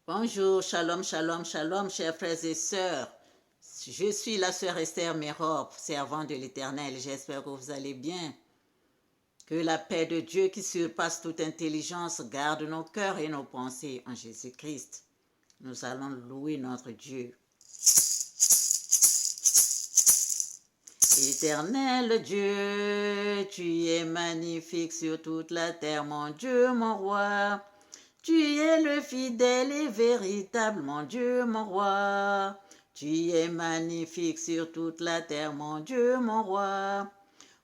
Bonjour, shalom, shalom, shalom, chers frères et sœurs. Je suis la sœur Esther Mérop, servante de l'Éternel. J'espère que vous allez bien. Que la paix de Dieu qui surpasse toute intelligence garde nos cœurs et nos pensées en Jésus-Christ. Nous allons louer notre Dieu. Éternel Dieu, tu es magnifique sur toute la terre, mon Dieu, mon roi. Tu es le fidèle et véritable, mon Dieu, mon roi. Tu es magnifique sur toute la terre, mon Dieu, mon roi.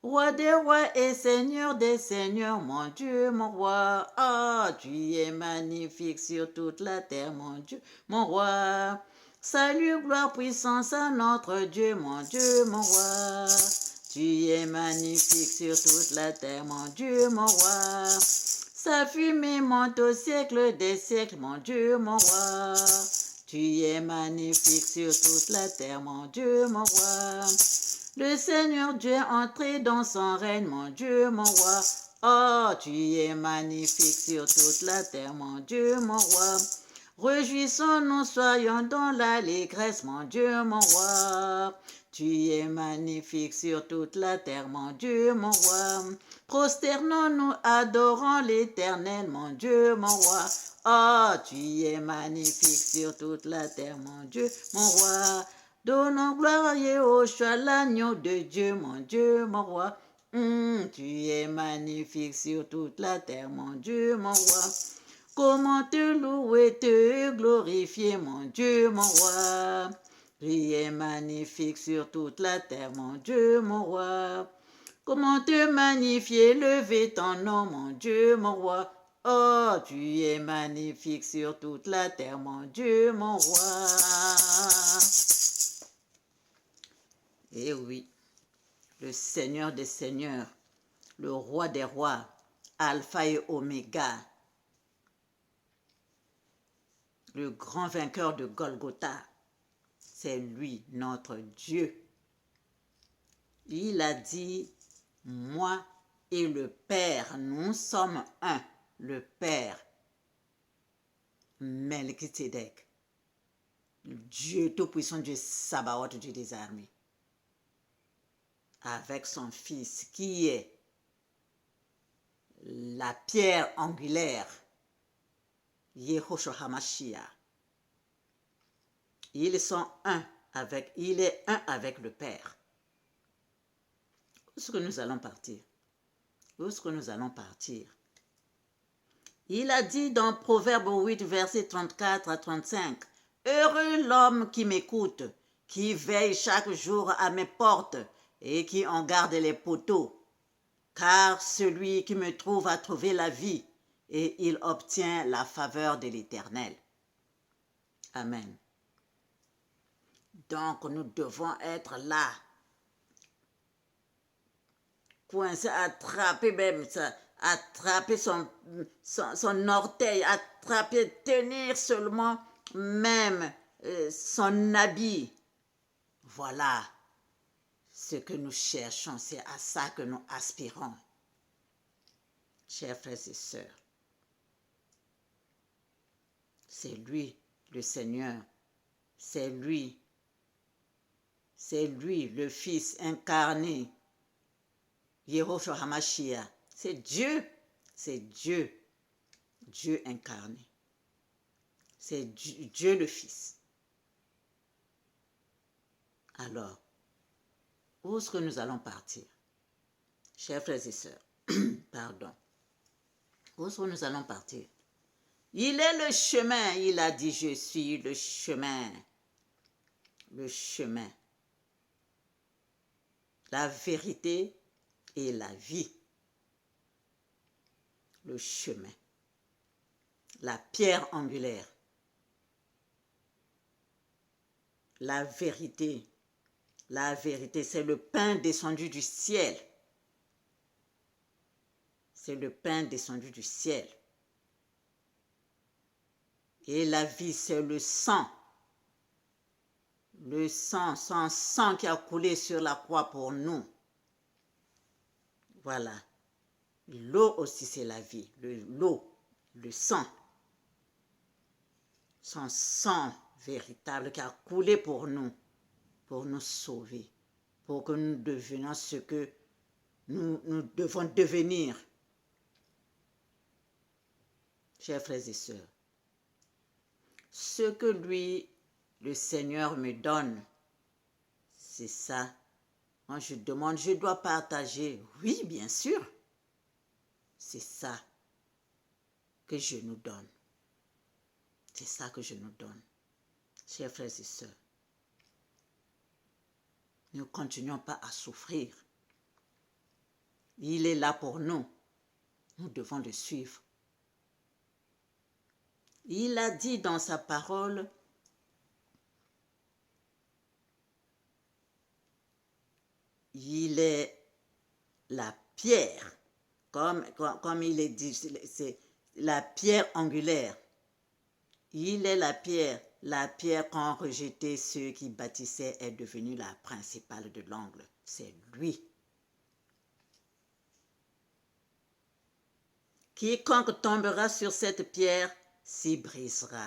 Roi des rois et Seigneur des seigneurs, mon Dieu, mon roi. Ah, tu es magnifique sur toute la terre, mon Dieu, mon roi. Salut, gloire, puissance à notre Dieu, mon Dieu, mon roi. Tu es magnifique sur toute la terre, mon Dieu, mon roi. Sa fumée monte au siècle des siècles, mon Dieu, mon roi. Tu es magnifique sur toute la terre, mon Dieu, mon roi. Le Seigneur Dieu est entré dans son règne, mon Dieu, mon roi. Oh, tu es magnifique sur toute la terre, mon Dieu, mon roi. Réjouissons-nous, soyons dans l'allégresse, mon Dieu, mon roi. Tu es magnifique sur toute la terre, mon Dieu, mon roi. Prosternons-nous, adorons l'Éternel, mon Dieu, mon roi. Oh, tu es magnifique sur toute la terre, mon Dieu, mon roi. Donnons gloire au choix, l'agneau de Dieu, mon Dieu, mon roi. Tu es magnifique sur toute la terre, mon Dieu, mon roi. Comment te louer, te glorifier, mon Dieu, mon roi. Tu es magnifique sur toute la terre, mon Dieu, mon roi. Comment te magnifier, lever ton nom, mon Dieu, mon roi. Oh, tu es magnifique sur toute la terre, mon Dieu, mon roi. Eh oui, le Seigneur des Seigneurs, le Roi des Rois, Alpha et Oméga, le grand vainqueur de Golgotha, c'est lui, notre Dieu. Il a dit, moi et le Père, nous sommes un, le Père, Melchizedek, Dieu Tout-Puissant, Dieu Sabaoth, Dieu des armées, avec son Fils qui est la pierre angulaire, Yehoshua HaMashiach. Il est un avec le Père. Où est-ce que nous allons partir? Où est-ce que nous allons partir? Il a dit dans Proverbe 8, verset 34 à 35, « Heureux l'homme qui m'écoute, qui veille chaque jour à mes portes et qui en garde les poteaux. Car celui qui me trouve a trouvé la vie et il obtient la faveur de l'Éternel. » Amen. Donc nous devons être là, coincé, attraper même ça, attraper son orteil, attraper, tenir seulement même son habit. Voilà ce que nous cherchons, c'est à ça que nous aspirons. Chers frères et sœurs, c'est lui le Seigneur, c'est lui le Fils incarné, Yehoshua HaMashiach, c'est Dieu, Dieu incarné, c'est Dieu le Fils. Alors, où est-ce que nous allons partir? Chers frères et sœurs, pardon, où est-ce que nous allons partir? Il est le chemin, il a dit, je suis le chemin, la vérité et la vie. Le chemin, la pierre angulaire, la vérité, c'est le pain descendu du ciel. C'est le pain descendu du ciel. Et la vie, c'est le sang. Le sang, son sang qui a coulé sur la croix pour nous. Voilà. L'eau aussi, c'est la vie. L'eau, le sang. son sang véritable qui a coulé pour nous sauver, pour que nous devenions ce que nous devons devenir. Chers frères et sœurs, ce que lui, le Seigneur me donne, c'est ça. Quand je demande, je dois partager. Oui, bien sûr. C'est ça que je nous donne. C'est ça que je nous donne. Chers frères et sœurs, ne continuons pas à souffrir. Il est là pour nous. Nous devons le suivre. Il a dit dans sa parole, il est la pierre, comme il est dit, c'est la pierre angulaire. Il est la pierre qu'ont rejeté ceux qui bâtissaient est devenue la principale de l'angle. C'est lui. Quiconque tombera sur cette pierre s'y brisera.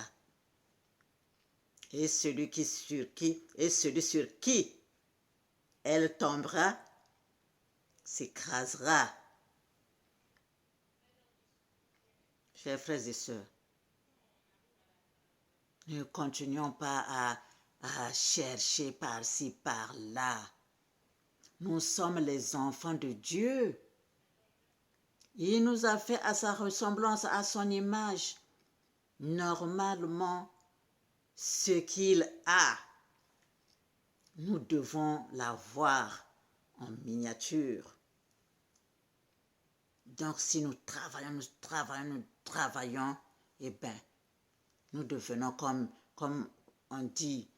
Et celui sur qui elle tombera s'écrasera. Chers frères et sœurs, ne continuons pas à chercher par-ci, par-là. Nous sommes les enfants de Dieu. Il nous a fait à sa ressemblance, à son image. Normalement, ce qu'il a, nous devons l'avoir en miniature. Donc, si nous travaillons, eh bien, nous devenons comme on dit,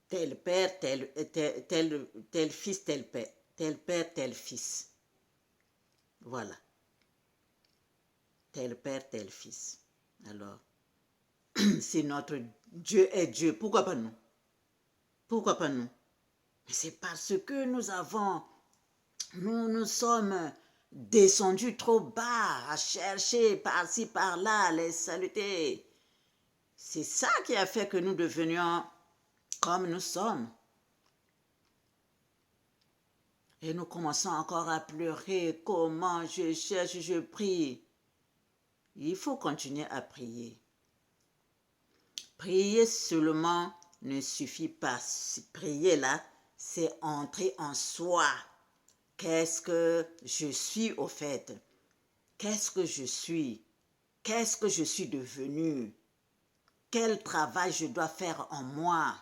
tel père, tel fils, tel père, tel fils. Voilà. Tel père, tel fils. Alors, si notre Dieu est Dieu, pourquoi pas nous? Pourquoi pas nous? Mais c'est parce que nous sommes descendus trop bas à chercher par-ci, par-là les salutés. C'est ça qui a fait que nous devenions comme nous sommes. Et nous commençons encore à pleurer. Comment je cherche, je prie. Il faut continuer à prier. Prier seulement ne suffit pas. Prier là, c'est entrer en soi. Qu'est-ce que je suis au fait? Qu'est-ce que je suis? Qu'est-ce que je suis devenu? Quel travail je dois faire en moi?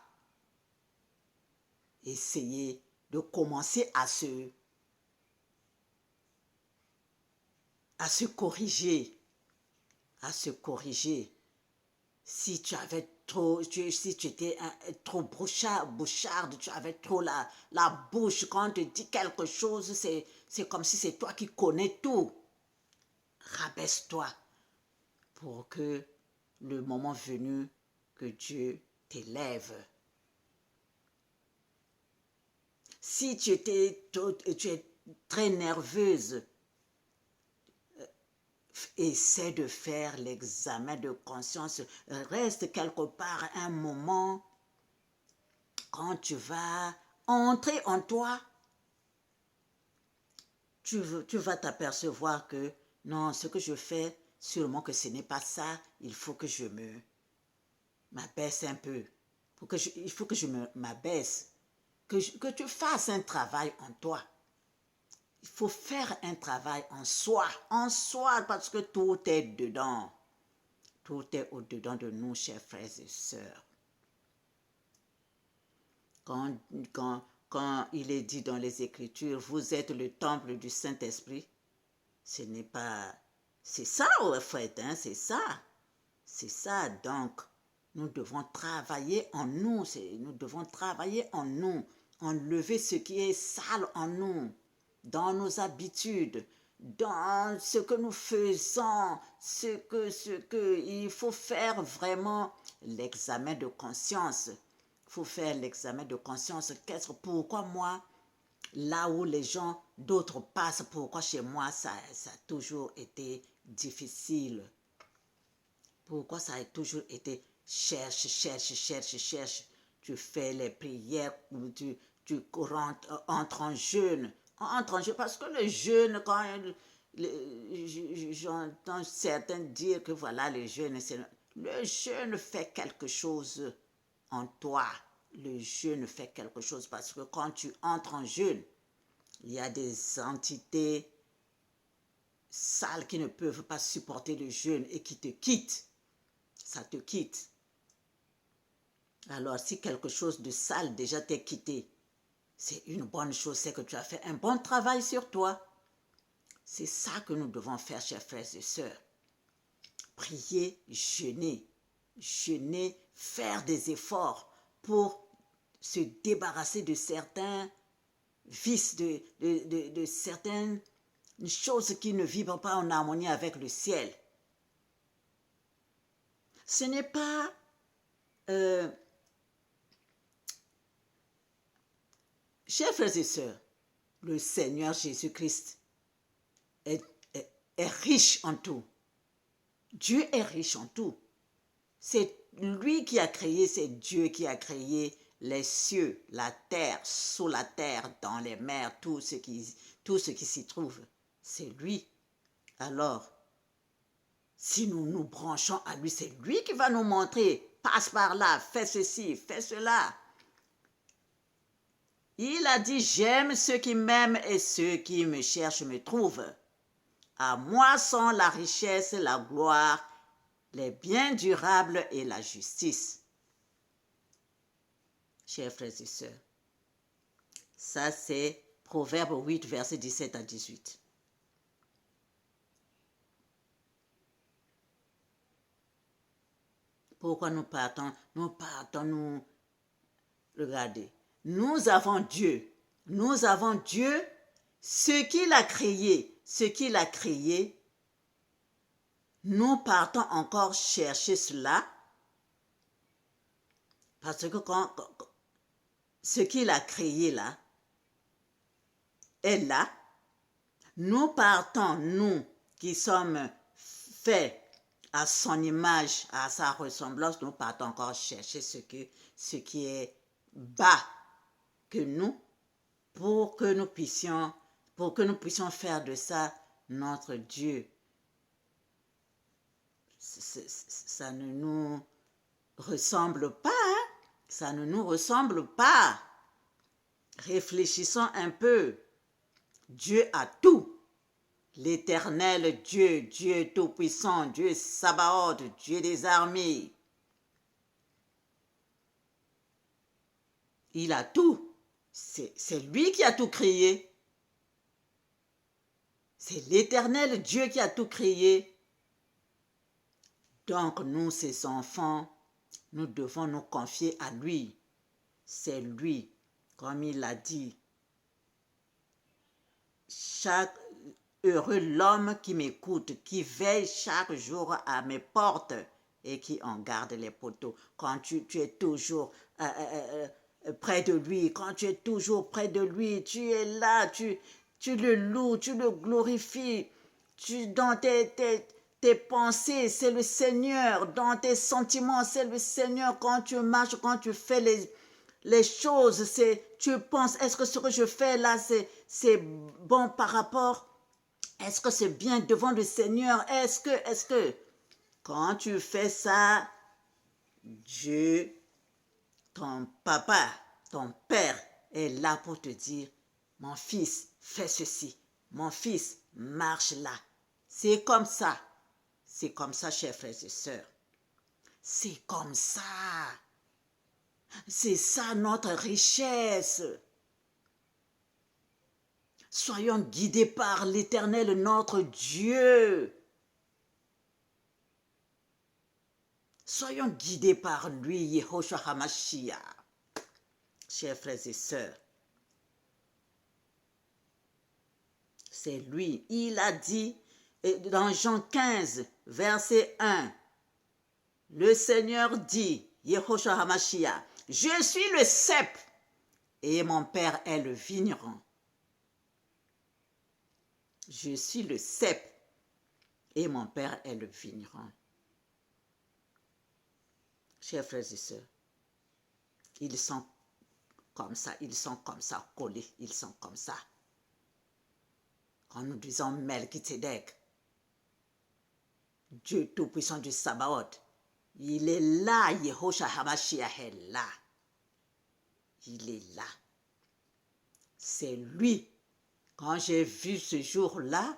Essayez de commencer à se corriger. À se corriger. Si tu étais trop boucharde, tu avais trop la bouche, quand on te dit quelque chose, c'est comme si c'est toi qui connais tout. Rabaisse-toi pour que le moment venu, que Dieu t'élève. Si tu es très nerveuse, essaie de faire l'examen de conscience. Reste quelque part un moment. Quand tu vas entrer en toi, tu vas t'apercevoir que non, ce que je fais, sûrement que ce n'est pas ça. Il faut que je m'abaisse un peu. Il faut que je m'abaisse. Que tu fasses un travail en toi. Il faut faire un travail en soi, parce que tout est dedans. Tout est au-dedans de nous, chers frères et sœurs. Quand il est dit dans les Écritures, vous êtes le temple du Saint-Esprit, ce n'est pas... C'est ça, en fait, hein, c'est ça. C'est ça, donc, nous devons travailler en nous, enlever ce qui est sale en nous, dans nos habitudes, dans ce que nous faisons, il faut faire vraiment l'examen de conscience. Il faut faire l'examen de conscience. Pourquoi moi, là où les gens d'autres passent. Pourquoi chez moi, ça a toujours été difficile? Pourquoi ça a toujours été cherche. Tu fais les prières, tu entres en jeûne. Entre en jeûne, parce que le jeûne, quand j'entends certains dire que voilà, le jeûne fait quelque chose en toi. Le jeûne fait quelque chose parce que quand tu entres en jeûne, il y a des entités sales qui ne peuvent pas supporter le jeûne et qui te quittent. Ça te quitte. Alors, si quelque chose de sale déjà t'est quitté, c'est une bonne chose, c'est que tu as fait un bon travail sur toi. C'est ça que nous devons faire, chers frères et sœurs. Prier, jeûner, faire des efforts pour se débarrasser de certains vices, de certaines choses qui ne vibrent pas en harmonie avec le ciel. Ce n'est pas chers frères et sœurs, le Seigneur Jésus-Christ est riche en tout. Dieu est riche en tout. C'est lui qui a créé, c'est Dieu qui a créé les cieux, la terre, sous la terre, dans les mers, tout ce qui s'y trouve. C'est lui. Alors, si nous nous branchons à lui, c'est lui qui va nous montrer, passe par là, fais ceci, fais cela. Il a dit, j'aime ceux qui m'aiment et ceux qui me cherchent me trouvent. À moi sont la richesse, la gloire, les biens durables et la justice. Chers frères et sœurs, ça c'est Proverbe 8, versets 17 à 18. Pourquoi nous partons, regardez. Nous avons Dieu, ce qu'il a créé, nous partons encore chercher cela, parce que quand ce qu'il a créé là, est là, nous partons, nous qui sommes faits à son image, à sa ressemblance, nous partons encore chercher ce qui est bas que nous, pour que nous puissions faire de ça notre Dieu. Ça ne nous ressemble pas, hein? Ça ne nous ressemble pas. Réfléchissons un peu. Dieu a tout. L'Éternel Dieu, Dieu Tout-Puissant, Dieu Sabaoth, Dieu des armées. Il a tout. C'est lui qui a tout créé. C'est l'Éternel Dieu qui a tout créé. Donc nous, ses enfants, nous devons nous confier à lui. C'est lui, comme il l'a dit. Chaque heureux l'homme qui m'écoute, qui veille chaque jour à mes portes et qui en garde les poteaux. Quand tu es toujours près de lui, quand tu es toujours près de lui, tu es là, tu le loues, tu le glorifies. Dans tes pensées, c'est le Seigneur. Dans tes sentiments, c'est le Seigneur. Quand tu marches, quand tu fais les choses, tu penses, est-ce que ce que je fais là, c'est bon par rapport? Est-ce que c'est bien devant le Seigneur? Est-ce que, quand tu fais ça, Dieu, ton papa, ton père est là pour te dire, mon fils, fais ceci. Mon fils, marche là. C'est comme ça. C'est comme ça, chers frères et sœurs. C'est comme ça. C'est ça notre richesse. Soyons guidés par l'Éternel, notre Dieu. Soyons guidés par lui, Yehoshua HaMashiach. Chers frères et sœurs, c'est lui. Il a dit dans Jean 15, verset 1, le Seigneur dit, Yehoshua HaMashiach, je suis le cep et mon Père est le vigneron. Je suis le cep et mon père est le vigneron. Chers frères et sœurs, ils sont comme ça, collés, ils sont comme ça. Quand nous disons Melchizedek, Dieu Tout-Puissant du Sabaoth, il est là, Yehoshua HaMashiach est là. Il est là. C'est lui. Quand j'ai vu ce jour-là,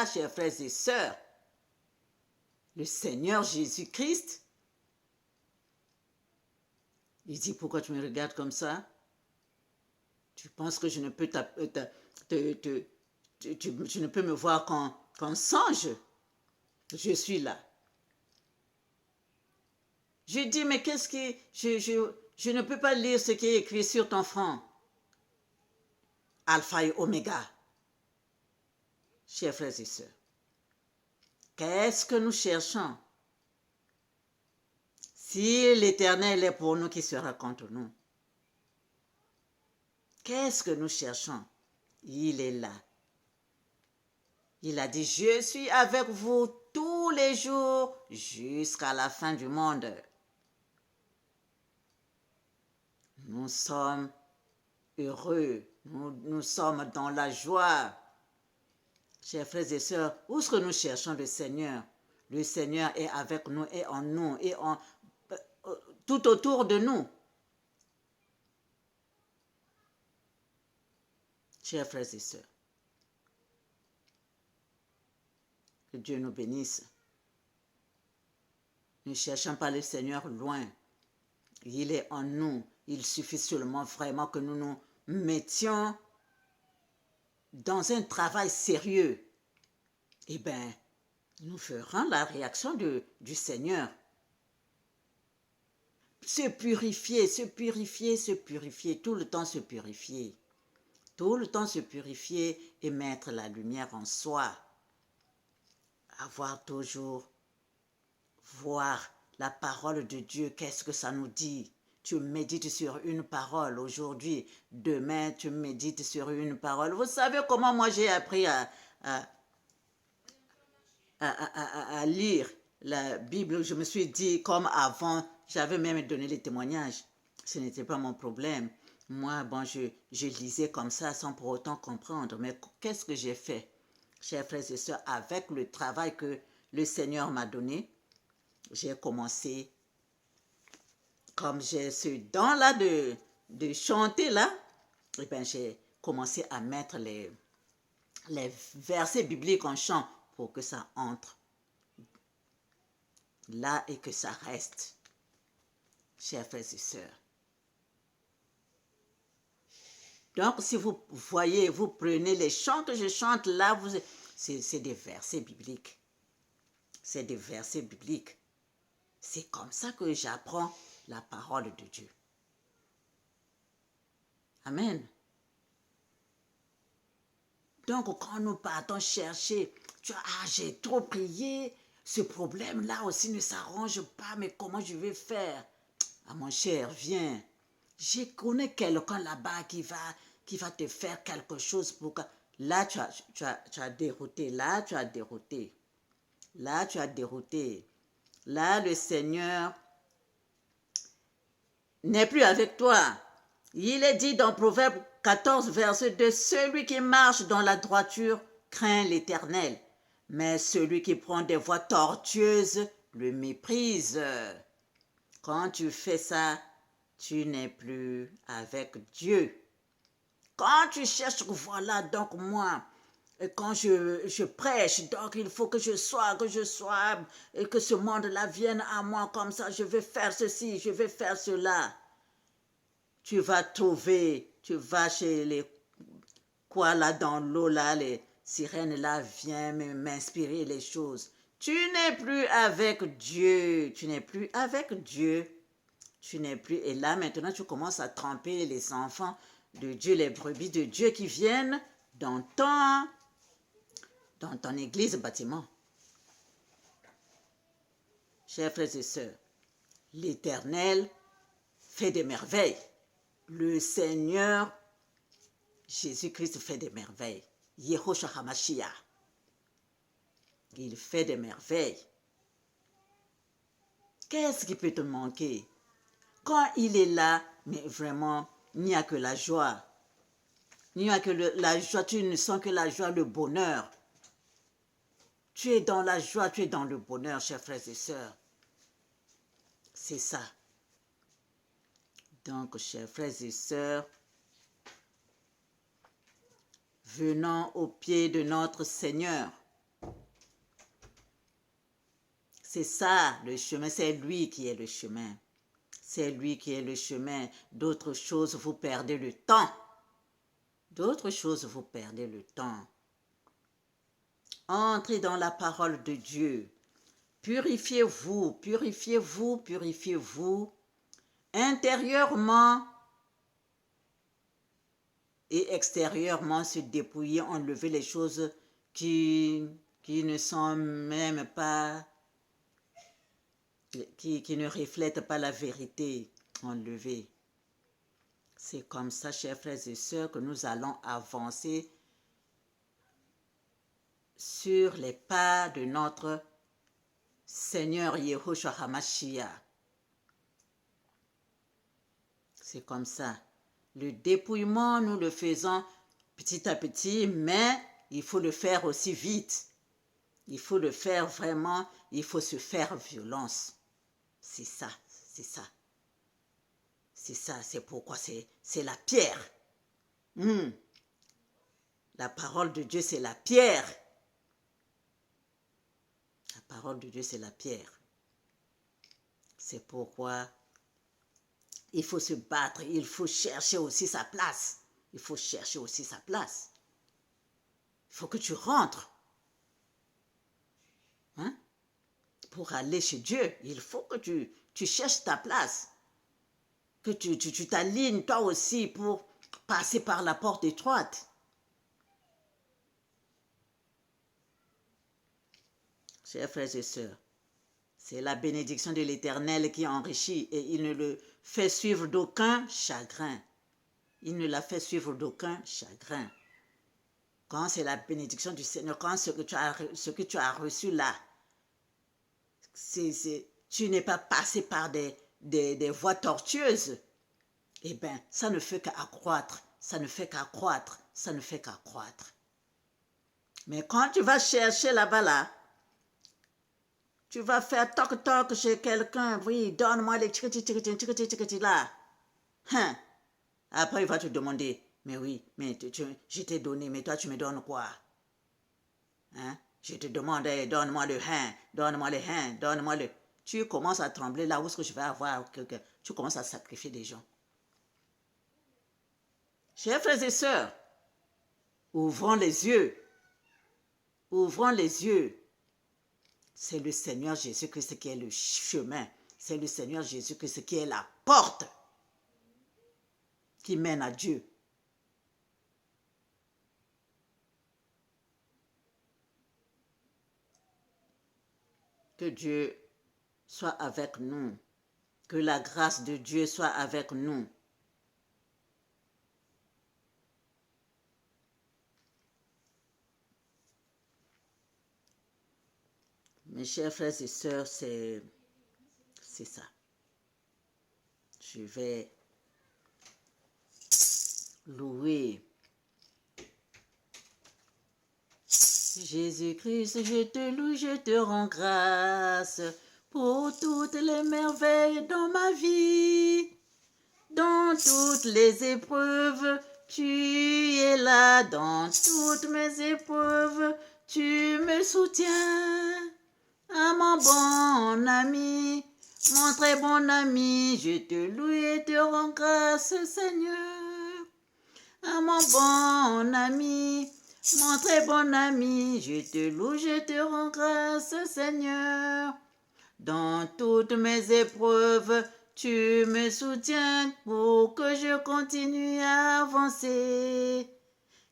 chers frères et sœurs, le Seigneur Jésus-Christ, il dit, pourquoi tu me regardes comme ça? Tu penses que je ne peux tu ne peux me voir qu'en songe? Je suis là. Je dis, mais qu'est-ce qui... Je ne peux pas lire ce qui est écrit sur ton front. Alpha et Oméga. Chers frères et sœurs, qu'est-ce que nous cherchons? Si l'Éternel est pour nous, qui sera contre nous? Qu'est-ce que nous cherchons? Il est là. Il a dit, je suis avec vous tous les jours jusqu'à la fin du monde. Nous sommes heureux, nous sommes dans la joie. Chers frères et sœurs, où est-ce que nous cherchons le Seigneur? Le Seigneur est avec nous et en nous et tout autour de nous. Chers frères et sœurs, que Dieu nous bénisse. Ne cherchons pas le Seigneur loin. Il est en nous. Il suffit seulement vraiment que nous nous mettions dans un travail sérieux. Eh bien, nous ferons la réaction du Seigneur. Se purifier, tout le temps se purifier. Tout le temps se purifier et mettre la lumière en soi. Avoir toujours, voir la parole de Dieu, qu'est-ce que ça nous dit? Tu médites sur une parole aujourd'hui, demain tu médites sur une parole. Vous savez comment moi j'ai appris à lire la Bible? Je me suis dit, comme avant, j'avais même donné les témoignages. Ce n'était pas mon problème. Moi, bon, je lisais comme ça sans pour autant comprendre. Mais qu'est-ce que j'ai fait, chers frères et sœurs, avec le travail que le Seigneur m'a donné? J'ai commencé, comme j'ai ce don-là de chanter là, et bien j'ai commencé à mettre les versets bibliques en chant pour que ça entre là et que ça reste, chers frères et sœurs. Donc, si vous voyez, vous prenez les chants que je chante là, c'est des versets bibliques. C'est des versets bibliques. C'est comme ça que j'apprends la parole de Dieu. Amen. Donc, quand nous partons chercher, j'ai trop prié, ce problème-là aussi ne s'arrange pas, mais comment je vais faire? Ah, mon cher, viens. Je connais quelqu'un là-bas qui va te faire quelque chose pour que... Là, tu as dérouté. Là, tu as dérouté. Là, tu as dérouté. Là, le Seigneur n'est plus avec toi. Il est dit dans Proverbe 14, verset 2, « Celui qui marche dans la droiture craint l'Éternel, mais celui qui prend des voies tortueuses le méprise. » Quand tu fais ça, tu n'es plus avec Dieu. Quand tu cherches, voilà, donc moi, quand je prêche, donc il faut que je sois, et que ce monde-là vienne à moi comme ça, je vais faire ceci, je vais faire cela. Tu vas trouver, tu vas chez les quoi là dans l'eau là, les sirènes là viennent m'inspirer les choses. Tu n'es plus avec Dieu, tu n'es plus avec Dieu. Tu n'es plus, et là maintenant tu commences à tremper les enfants de Dieu, les brebis de Dieu qui viennent dans ton église bâtiment. Chers frères et sœurs, l'Éternel fait des merveilles. Le Seigneur Jésus-Christ fait des merveilles. Yehoshua HaMashiach. Il fait des merveilles. Qu'est-ce qui peut te manquer? Quand il est là, mais vraiment, il n'y a que la joie. Il n'y a que la joie, tu ne sens que la joie, le bonheur. Tu es dans la joie, tu es dans le bonheur, chers frères et sœurs. C'est ça. Donc, chers frères et sœurs, venons au pied de notre Seigneur. C'est ça le chemin, c'est lui qui est le chemin. C'est lui qui est le chemin. D'autres choses, vous perdez le temps. D'autres choses, vous perdez le temps. Entrez dans la parole de Dieu. Purifiez-vous, purifiez-vous, purifiez-vous. Intérieurement et extérieurement, se dépouiller, enlever les choses qui ne sont même pas, qui ne reflètent pas la vérité, enlever. C'est comme ça, chers frères et sœurs, que nous allons avancer sur les pas de notre Seigneur Yehoshua HaMashiach. C'est comme ça. Le dépouillement, nous le faisons petit à petit, mais il faut le faire aussi vite. Il faut le faire vraiment, il faut se faire violence. C'est ça, c'est ça. C'est ça, c'est pourquoi c'est la pierre. La parole de Dieu, c'est la pierre. La parole de Dieu, c'est la pierre. C'est pourquoi il faut se battre, il faut chercher aussi sa place. Il faut chercher aussi sa place. Il faut que tu rentres. Hein? Pour aller chez Dieu, il faut que tu cherches ta place. Que tu t'alignes toi aussi pour passer par la porte étroite. Chers frères et sœurs, c'est la bénédiction de l'Éternel qui enrichit et il ne le fait suivre d'aucun chagrin. Il ne la fait suivre d'aucun chagrin. Quand c'est la bénédiction du Seigneur, quand ce que tu as reçu là, tu n'es pas passé par des voies tortueuses, eh bien, ça ne fait qu'accroître, ça ne fait qu'accroître, ça ne fait qu'accroître. Mais quand tu vas chercher là-bas, là, tu vas faire toc-toc chez quelqu'un, oui, donne-moi les tchikiti là. Hein? Après, il va te demander, mais oui, mais je t'ai donné, mais toi, tu me donnes quoi? Hein? Je te demande, donne-moi le hein, donne-moi le hein, donne-moi le... Tu commences à trembler là où est-ce que je vais avoir quelqu'un. Tu commences à sacrifier des gens. Chers frères et sœurs, ouvrons les yeux. Ouvrons les yeux. C'est le Seigneur Jésus-Christ qui est le chemin. C'est le Seigneur Jésus-Christ qui est la porte qui mène à Dieu. Que Dieu soit avec nous. Que la grâce de Dieu soit avec nous. Mes chers frères et sœurs, c'est ça. Je vais louer. Jésus-Christ, je te loue, je te rends grâce pour toutes les merveilles dans ma vie. Dans toutes les épreuves, tu es là. Dans toutes mes épreuves, tu me soutiens. Ah, mon bon ami, mon très bon ami, je te loue et te rends grâce, Seigneur. Ah, mon bon ami, mon très bon ami, je te loue, je te rends grâce, Seigneur. Dans toutes mes épreuves, tu me soutiens pour que je continue à avancer.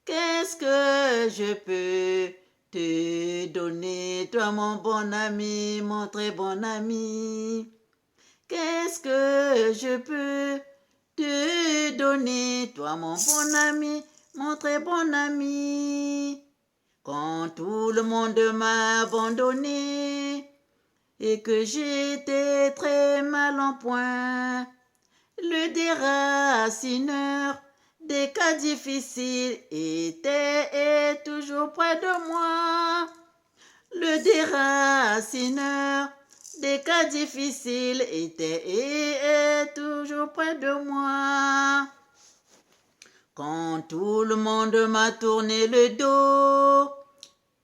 Qu'est-ce que je peux te donner, toi mon bon ami, mon très bon ami? Qu'est-ce que je peux te donner, toi mon bon ami, mon très bon ami. Quand tout le monde m'a abandonné et que j'étais très mal en point, le déracineur des cas difficiles était toujours près de moi. Le déracineur des cas difficiles était et est toujours près de moi. Quand tout le monde m'a tourné le dos,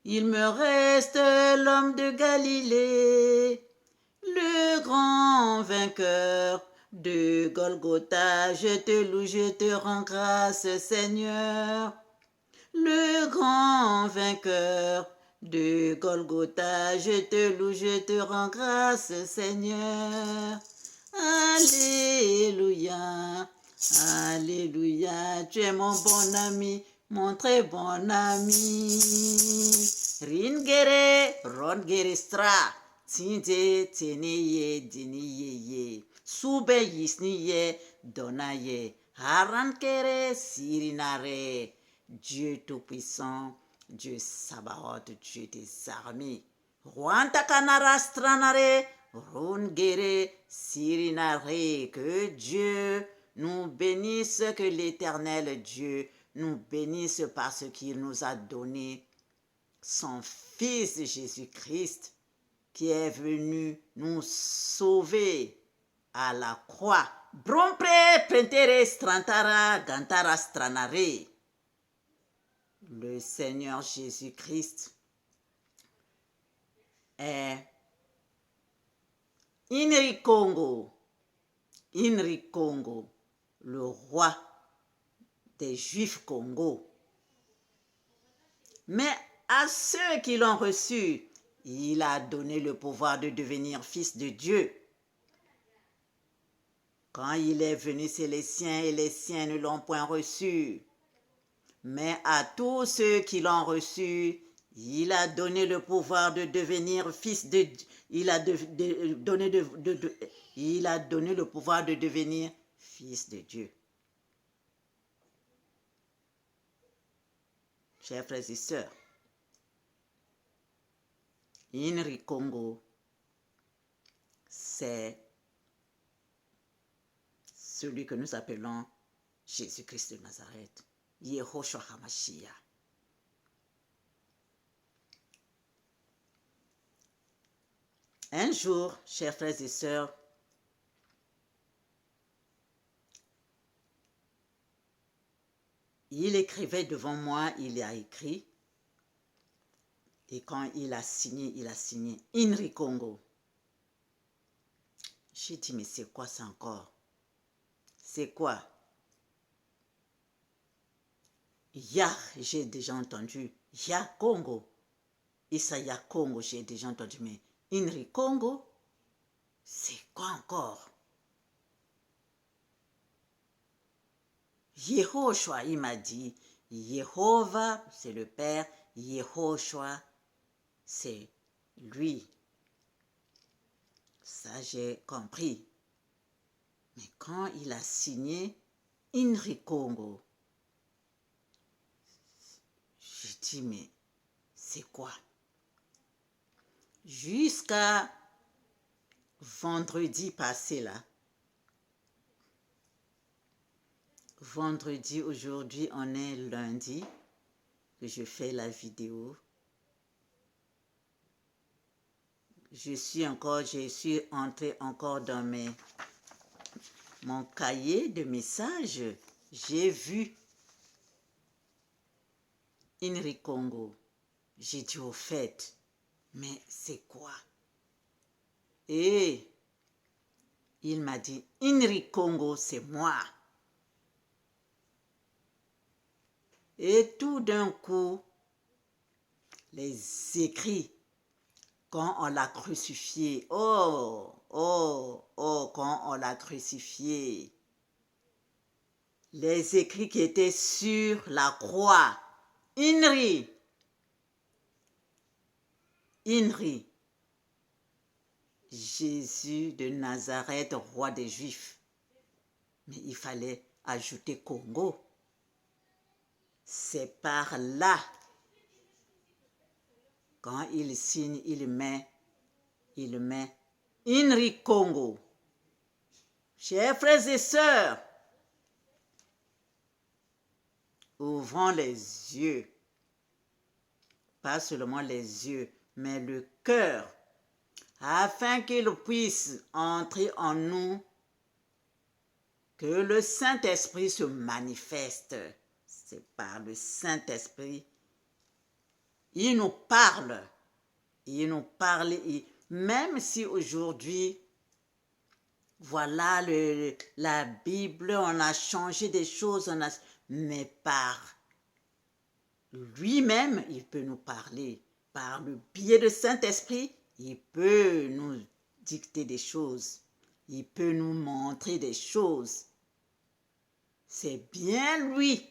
il me reste l'homme de Galilée, le grand vainqueur de Golgotha. Je te loue, je te rends grâce, Seigneur. Le grand vainqueur de Golgotha, je te loue, je te rends grâce, Seigneur. Alléluia, alléluia, tu es mon bon ami, mon très bon ami. Ringere, rongere stra, tinde, teneye, diniyeye, sube yisniye, donaye, harankere, sirinare. Dieu Tout-Puissant, Dieu Sabaoth, Dieu des armées. Rwanta kanara stranare, rongere, sirinare. Que Dieu nous bénisse, que l'Éternel Dieu nous bénisse parce qu'il nous a donné son Fils Jésus-Christ qui est venu nous sauver à la croix. Brompre, prentere, strantara, gantara, stranare. Le Seigneur Jésus-Christ est Inri Congo, le roi des Juifs Congo. Mais à ceux qui l'ont reçu, il a donné le pouvoir de devenir fils de Dieu. Quand il est venu, c'est les siens et les siens ne l'ont point reçu. Mais à tous ceux qui l'ont reçu, il a donné le pouvoir de devenir fils de Dieu. Il a donné le pouvoir de devenir fils de Dieu. Chers frères et sœurs, Inri Congo, c'est celui que nous appelons Jésus-Christ de Nazareth. Yehoshua HaMashiach. Un jour, chers frères et sœurs, il écrivait devant moi, il a écrit, et quand il a signé Inri Congo. J'ai dit, mais c'est quoi ça encore? C'est quoi? Ya, j'ai déjà entendu. Ya Congo. Isaya Congo, j'ai déjà entendu. Mais Inri Congo, c'est quoi encore? Yehoshua, il m'a dit. Yehovah, c'est le Père. Yehoshua, c'est lui. Ça, j'ai compris. Mais quand il a signé Inri Congo, j'ai dit, mais c'est quoi? Jusqu'à vendredi passé là. Vendredi, aujourd'hui, on est lundi que je fais la vidéo. Je suis entrée encore dans mon cahier de messages. J'ai vu Inri Congo. J'ai dit au fait, mais c'est quoi? Et il m'a dit, Inri Congo, c'est moi. Et tout d'un coup, les écrits, quand on l'a crucifié, quand on l'a crucifié, les écrits qui étaient sur la croix, Inri, Jésus de Nazareth, roi des Juifs. Mais il fallait ajouter Congo. C'est par là. Quand il signe, il met INRI Congo. Chers frères et sœurs, ouvrons les yeux. Pas seulement les yeux, mais le cœur, afin qu'il puisse entrer en nous, que le Saint-Esprit se manifeste. C'est par le Saint-Esprit. Il nous parle. Même si aujourd'hui, voilà la Bible, on a changé des choses, mais par lui-même, il peut nous parler. Par le biais du Saint-Esprit, il peut nous dicter des choses. Il peut nous montrer des choses. C'est bien lui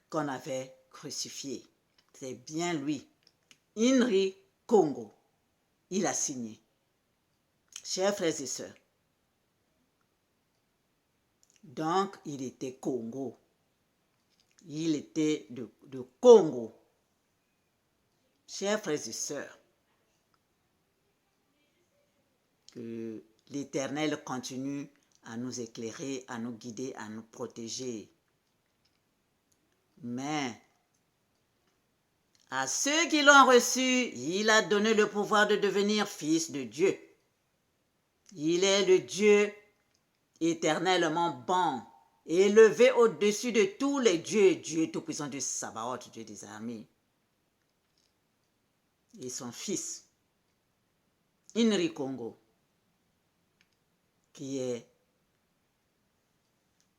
qu'on avait crucifié. C'est bien lui. INRI Congo. Il a signé. Chers frères et sœurs, donc il était Congo. Il était de Congo. Chers frères et sœurs, que l'Éternel continue à nous éclairer, à nous guider, à nous protéger. Mais à ceux qui l'ont reçu, il a donné le pouvoir de devenir fils de Dieu. Il est le Dieu éternellement bon, élevé au-dessus de tous les dieux, Dieu tout-puissant de Sabaoth, Dieu des armées. Et son fils, INRI Congo, qui est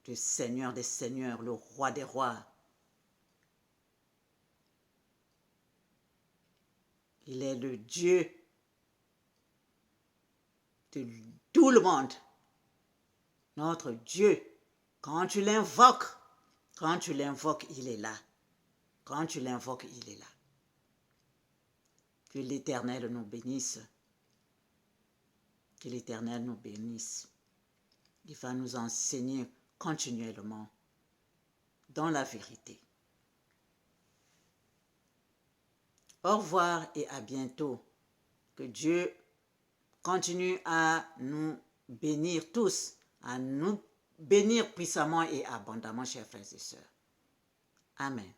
le Seigneur des seigneurs, le roi des rois. Il est le Dieu de tout le monde. Notre Dieu, quand tu l'invoques, il est là. Quand tu l'invoques, il est là. Que l'Éternel nous bénisse. Que l'Éternel nous bénisse. Il va nous enseigner continuellement dans la vérité. Au revoir et à bientôt. Que Dieu continue à nous bénir tous, à nous bénir puissamment et abondamment, chers frères et sœurs. Amen.